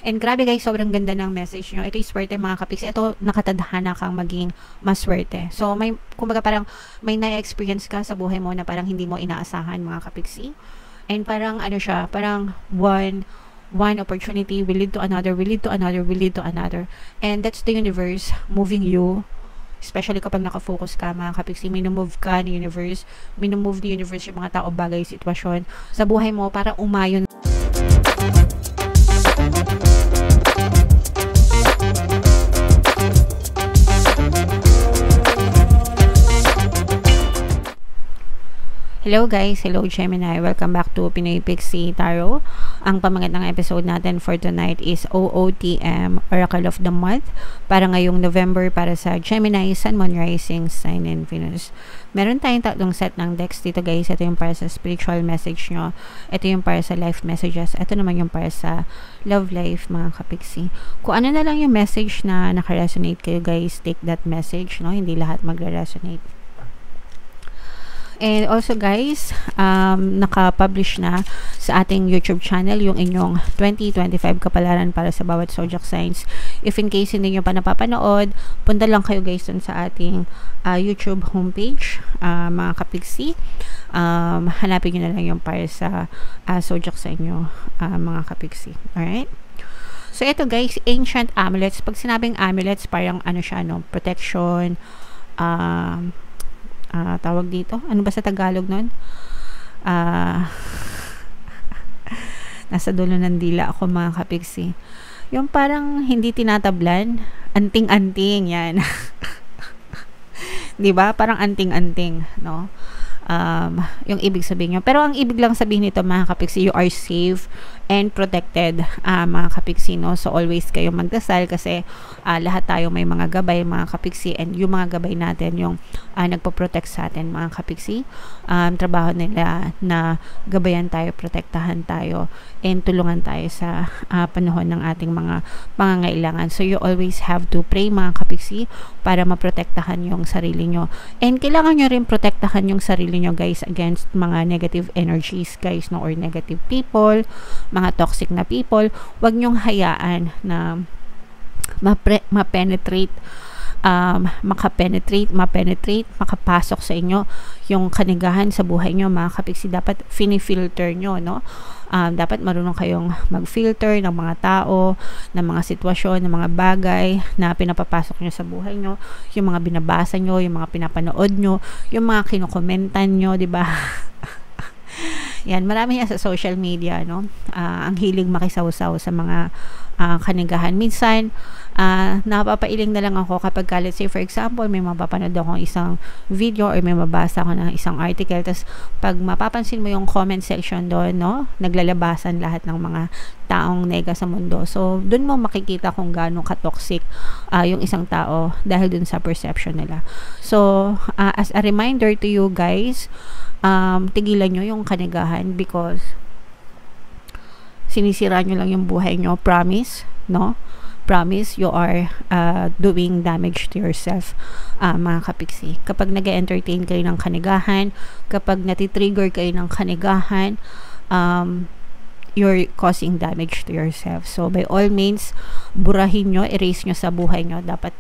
And grabe guys, sobrang ganda ng message nyo. Ito yung swerte mga kapiksi. Ito, nakatadhana kang maging maswerte. So, may, kumbaga parang may na-experience ka sa buhay mo na parang hindi mo inaasahan mga kapiksi. And parang ano siya, parang one opportunity will lead to another, will lead to another, will lead to another. And that's the universe moving you. Especially kapag nakafocus ka mga kapiksi, minumove ka ni universe, minumove ni universe yung mga tao, bagay, sitwasyon sa buhay mo para umayon. Hello guys, hello Gemini, welcome back to Pinoy Pixie Tarot. Ang pamagat ng episode natin for tonight is OOTM, Oracle of the Month, para ngayong November para sa Gemini, Sun, Moon, Rising, Sign, and Venus. Meron tayong tatlong set ng decks dito guys. Ito yung para sa spiritual message nyo, ito yung para sa life messages, ito naman yung para sa love life mga kapiksi. Kung ano na lang yung message na nakaresonate kayo guys, take that message, no? Hindi lahat magre-resonate. And also guys, naka-publish na sa ating YouTube channel yung inyong 2025 kapalaran para sa bawat zodiac signs. If in case hindi nyo pa napapanood, punta lang kayo guys dun sa ating YouTube homepage, mga kapiksi. Hanapin nyo na lang yung para sa zodiac sign nyo, mga kapiksi. Alright? So ito guys, ancient amulets. Pag sinabing amulets, parang ano siya, no? Protection, tawag dito. Ano ba sa Tagalog nun? Nasa dulo ng dila ako mga kapiksi. Yung parang hindi tinatablan. Anting-anting. Yan. Diba? Parang anting-anting. No? Yung ibig sabihin nyo. Pero ang ibig lang sabihin nito mga kapiksi, you are safe and protected, mga kapiksi, no? So always kayo magdasal kasi lahat tayo may mga gabay mga kapiksi, and yung mga gabay natin yung nagpo-protect sa atin mga kapiksi. Trabaho nila na gabayan tayo, protektahan tayo, and tulungan tayo sa panahon ng ating mga pangangailangan. So you always have to pray mga kapiksi para maprotektahan yung sarili nyo, and kailangan nyo rin protektahan yung sarili nyo guys against mga negative energies guys, no? Or negative people, mga toxic na people. Huwag nyong hayaan na ma-penetrate, makapasok sa inyo yung kanigahan sa buhay nyo mga kapiksi. Dapat fini-filter nyo, no? Dapat marunong kayong mag-filter ng mga tao, ng mga sitwasyon, ng mga bagay na pinapapasok nyo sa buhay nyo, yung mga binabasa nyo, yung mga pinapanood nyo, yung mga kinukomentan nyo, diba? Yan, marami yan sa social media, no? Ang hilig makisawsaw sa mga kanigahan. Minsan, napapailing na lang ako kapag let's say for example, may mapapanood akong isang video or may mabasa ako ng isang article, tapos pag mapapansin mo yung comment section doon, no? Naglalabasan lahat ng mga taong nega sa mundo. So, doon mo makikita kung gaano ka-toxic yung isang tao dahil dun sa perception nila. So, as a reminder to you guys, tigilan nyo yung kanigahan because sinisira nyo lang yung buhay nyo. Promise, no? Promise, you are doing damage to yourself, mga kapiksi. Kapag nag-entertain kayo ng kanigahan, kapag natitrigger kayo ng kanigahan, you're causing damage to yourself. So, by all means, burahin nyo, erase nyo sa buhay nyo. Dapat,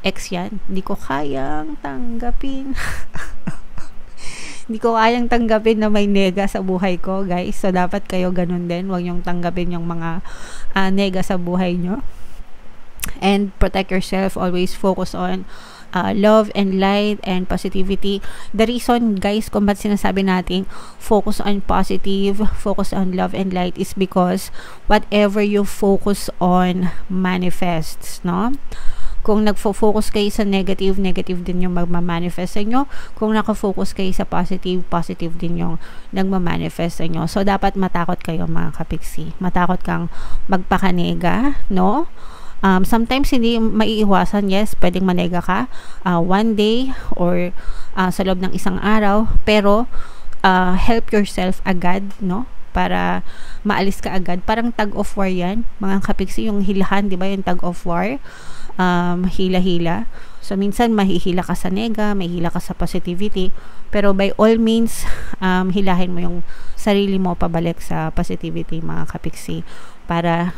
X yan, hindi ko kayang tanggapin. Hindi ko kayang tanggapin na may nega sa buhay ko, guys. So, dapat kayo ganun din. Huwag nyong tanggapin yung mga nega sa buhay nyo. And protect yourself. Always focus on love and light and positivity. The reason, guys, kung ba't sinasabi natin focus on positive, focus on love and light is because whatever you focus on manifests, no? Kung nagfo-focus kayo sa negative, negative din yung magmamanifest sa inyo. Kung nakafocus kayo sa positive, positive din yung nagmamanifest sa inyo. So, dapat matakot kayo mga kapiksi. Matakot kang magpakanega, no? Sometimes hindi maiiwasan, yes, pwedeng manega ka one day or sa loob ng isang araw, pero help yourself agad, no? Para maalis ka agad. Parang tug of war yan, mga kapiksi, yung hilahan, di ba, yung tug of war, hila-hila. So, minsan mahihila ka sa nega, mahihila ka sa positivity, pero by all means, hilahin mo yung sarili mo pabalik sa positivity, mga kapiksi, para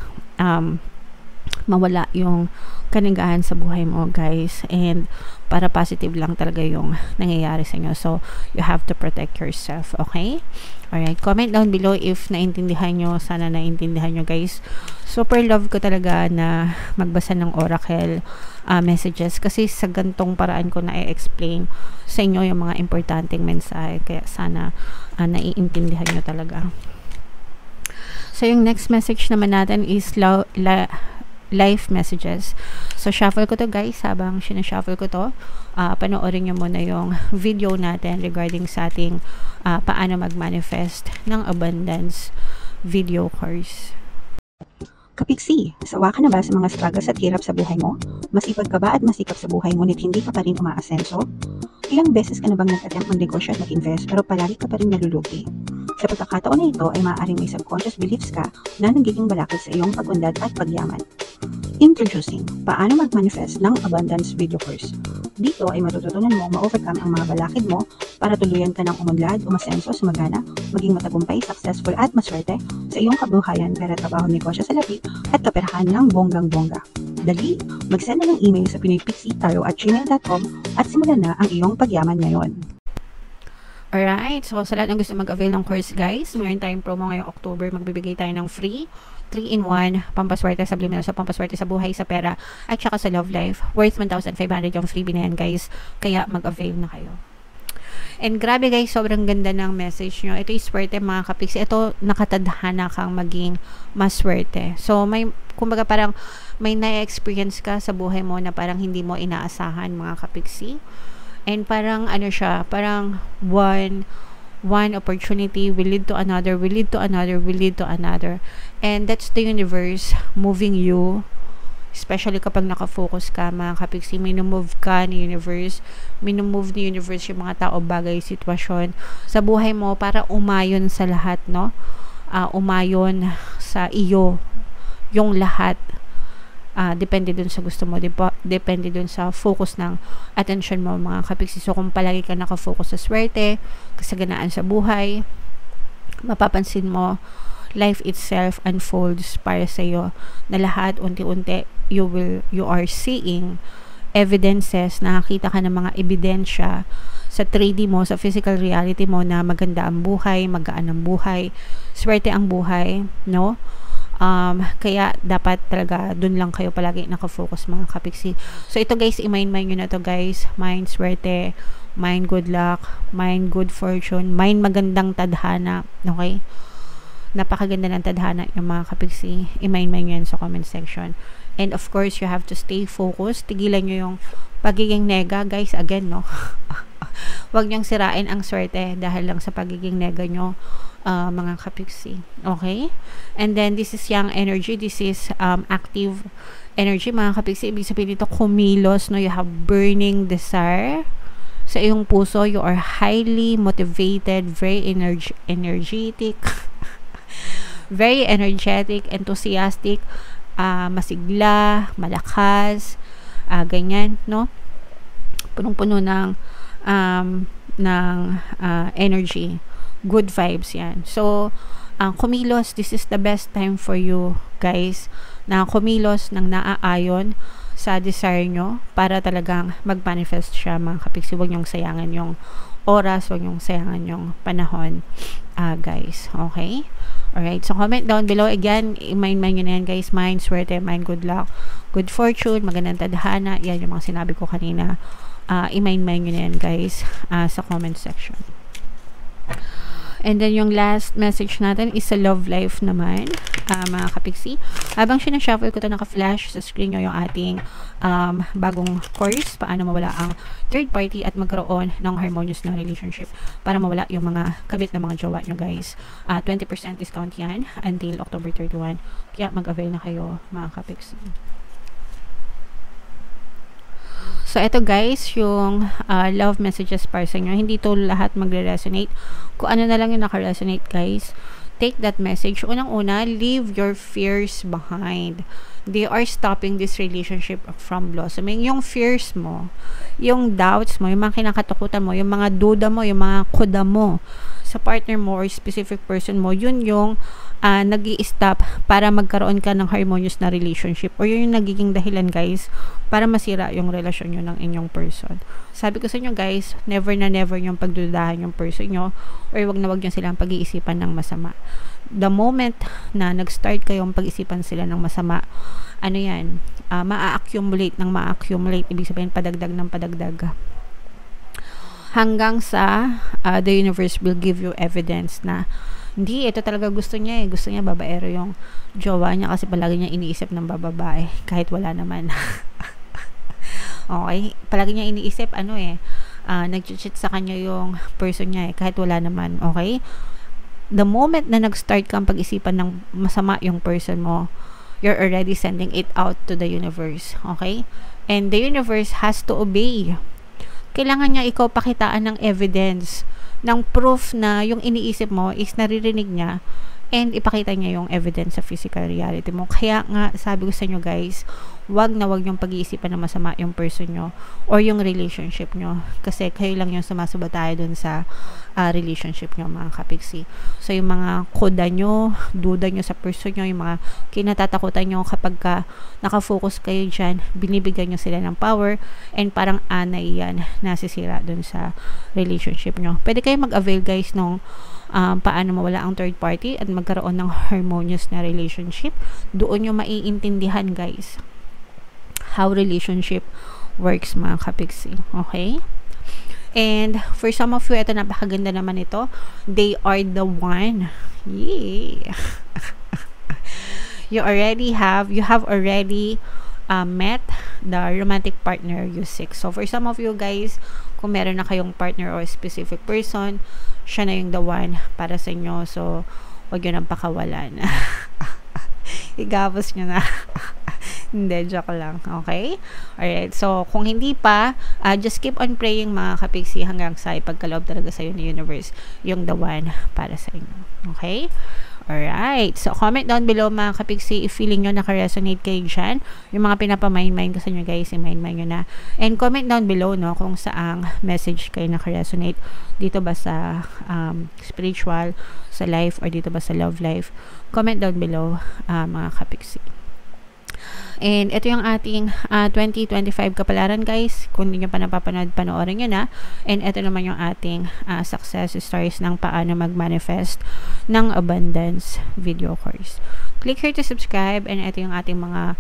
mawala yung kaligayahan sa buhay mo, guys, and para positive lang talaga yung nangyayari sa inyo. So you have to protect yourself, okay? Alright, comment down below if naintindihan nyo. Sana naintindihan nyo, guys. Super love ko talaga na magbasa ng oracle messages, kasi sa gantong paraan ko na i-explain sa inyo yung mga importanteng mensahe, kaya sana naiintindihan nyo talaga. So yung next message naman natin is life messages. So shuffle ko to, guys. Habang sinashuffle ko to, panoorin nyo muna yung video natin regarding sa ating paano mag-manifest ng abundance video course. Kapiksi, sawa ka na ba sa mga struggles at hirap sa buhay mo? Masipag ka ba at masikap sa buhay ngunit hindi ka pa rin umaasenso? Ilang beses ka na bang nag-attempt mag-negosyo at mag-invest pero palagi ka pa rin nalulugi? Sa pagkakataon na ito ay maaaring may subconscious beliefs ka na nagiging balakid sa iyong pag-unlad at pagyaman. Introducing, paano mag-manifest ng abundance video course. Dito ay matututunan mo ma-overcome ang mga balakid mo para tuluyan ka ng umunlad, umasenso, sumagana, maging matagumpay, successful at maswerte sa iyong kabuhayan, pera, trabaho, negosyo sa labi at kaperahan ng bonggang-bongga. Dali, mag-send na ng email sa pinoypixie@gmail.com at simulan na ang iyong pagyaman ngayon. Alright, so sa lahat ng gusto mag-avail ng course, guys, mayroon tayong promo ngayong October. Magbibigay tayo ng free 3-in-1 pampaswerte sa subliminal, so pampaswerte sa buhay, sa pera, at saka sa love life. Worth 1,500 yung freebie na yan, guys. Kaya mag-avail na kayo. And grabe, guys, sobrang ganda ng message nyo. Ito is swerte, mga kapiksi. Ito, nakatadhana kang maging maswerte. So, may, kumbaga parang may na-experience ka sa buhay mo na parang hindi mo inaasahan, mga kapiksi. And parang ano siya, parang one opportunity will lead to another, will lead to another, will lead to another. And that's the universe moving you, especially kapag nakafocus ka, mga kapiksi. Minumove ka ni universe, minumove ni universe yung mga tao, bagay, sitwasyon sa buhay mo para umayon sa lahat, no? Umayon sa iyo yung lahat. Depende dun sa gusto mo, depende dun sa focus ng attention mo, mga kapiksi. So kung palagi ka nakafocus sa swerte, kasaganaan sa buhay, mapapansin mo life itself unfolds para sa iyo, na lahat unti-unti you are seeing evidences, nakakita ka ng mga ebidensya sa 3D mo, sa physical reality mo, na maganda ang buhay, magaan ang buhay, swerte ang buhay, no? Kaya dapat talaga dun lang kayo palagi nakafocus, mga kapiksi. So ito, guys, i-mind nyo na to, guys. Mind swerte, mind good luck, mind good fortune, mind magandang tadhana, okay? Napakaganda ng tadhana yung mga kapiksi. I-mind nyo yan sa comment section. And of course, you have to stay focused. Tigilan nyo yung pagiging nega, guys, again, no? Huwag nyong sirain ang swerte dahil lang sa pagiging nega nyo, mga kapiksi. Okay? And then, this is yang energy. This is active energy, mga kapiksi. Ibig sabihin dito, kumilos, no? You have burning desire sa iyong puso. You are highly motivated, very energetic, very energetic, enthusiastic, masigla, malakas, ganyan, no? Punong-puno ng energy, good vibes, yan. So kumilos, this is the best time for you, guys, na kumilos ng naaayon sa desire nyo para talagang mag-manifest siya, mga kapiksi. Huwag nyong sayangan yung oras, huwag nyong sayangan yung panahon, guys. Okay? Alright, so comment down below. Again, i-mind nyo na yan, guys. Mind, swerte, mind, good luck, good fortune, magandang tadhana. Yan yung mga sinabi ko kanina. I-mind nyo na yan, guys, sa comment section. And then yung last message natin is sa love life naman, mga kapiksi. Habang sinashuffle ko ito, naka-flash sa screen nyo yung ating bagong course, paano mawala ang third party at magkaroon ng harmonious na relationship, para mawala yung mga kabit na mga jowa nyo, guys. 20% discount yan until October 31. Kaya mag-avail na kayo, mga kapiksi. So, ito, guys, yung love messages para sa inyo. Hindi to lahat magre-resonate. Kung ano na lang yung naka-resonate, guys, take that message. Unang-una, leave your fears behind. They are stopping this relationship from blossoming. Yung fears mo, yung doubts mo, yung mga kinakatakutan mo, yung mga duda mo, yung mga kuda mo sa partner mo or specific person mo, yun yung nag-i-stop para magkaroon ka ng harmonious na relationship, or yun yung nagiging dahilan guys para masira yung relasyon nyo ng inyong person. Sabi ko sa inyo guys, never na never yung pagdudahan yung person nyo, or wag na wag nyo silang pag-iisipan ng masama. The moment na nag-start kayong pag-isipan sila ng masama, ano yan, ma-accumulate, ibig sabihin padagdag ng padagdag, hanggang sa the universe will give you evidence na hindi, ito talaga gusto niya babaero yung jowa niya kasi palagi niya iniisip ng babae kahit wala naman. Okay, palagi niya iniisip nag-cheat sa kanya yung person niya kahit wala naman. Okay, the moment na nag-start kang pag-isipan ng masama yung person mo, you're already sending it out to the universe. Okay, and the universe has to obey. Kailangan niya ikaw pakitaan ng evidence, ng proof na yung iniisip mo is naririnig niya, and ipakita niya yung evidence sa physical reality mo. Kaya nga, sabi ko sa inyo guys, wag na wag yung pag-iisipan na masama yung person nyo or yung relationship nyo, kasi kayo lang yung sumasabay dun sa relationship nyo, mga kapiksi. So yung mga koda nyo, duda nyo sa person nyo, yung mga kinatatakutan nyo, kapag nakafocus kayo dyan, binibigyan nyo sila ng power, and parang anay yan nasisira dun sa relationship nyo. Pwede kayo mag-avail guys nung paano mawala ang third party at magkaroon ng harmonious na relationship. Doon nyo maiintindihan guys how relationship works, mga kapiksi. Okay? And for some of you, ito napakaganda naman ito. They are the one. Yeah. You have already met the romantic partner you seek. So for some of you guys, kung meron na kayong partner or specific person, siya na yung the one para sa inyo. So wag yun ang pakawalan. Igapos nyo na. Hindi, joke lang. Okay? Alright. So, kung hindi pa, just keep on praying, mga kapiksi, hanggang sa ipagkaloob talaga sa'yo ng universe yung the one para sa inyo. Okay? Alright. So, comment down below, mga kapiksi, if feeling nyo nakaresonate kayo dyan. Yung mga pinapamind-mind ko sa inyo, guys, i-mind-mind nyo na. And comment down below, no, kung saang message kayo nakaresonate. Dito ba sa spiritual, sa life, or dito ba sa love life? Comment down below, mga kapiksi. And ito yung ating 2025 kapalaran guys. Kung hindi nyo pa napapanood, panoorin nyo na. And ito naman yung ating success stories ng paano mag-manifest ng abundance video course. Click here to subscribe, and ito yung ating mga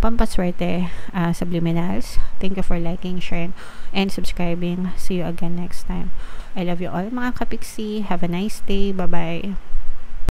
pampaswerte subliminals. Thank you for liking, sharing, and subscribing. See you again next time. I love you all, mga kapiksi. Have a nice day. Bye-bye.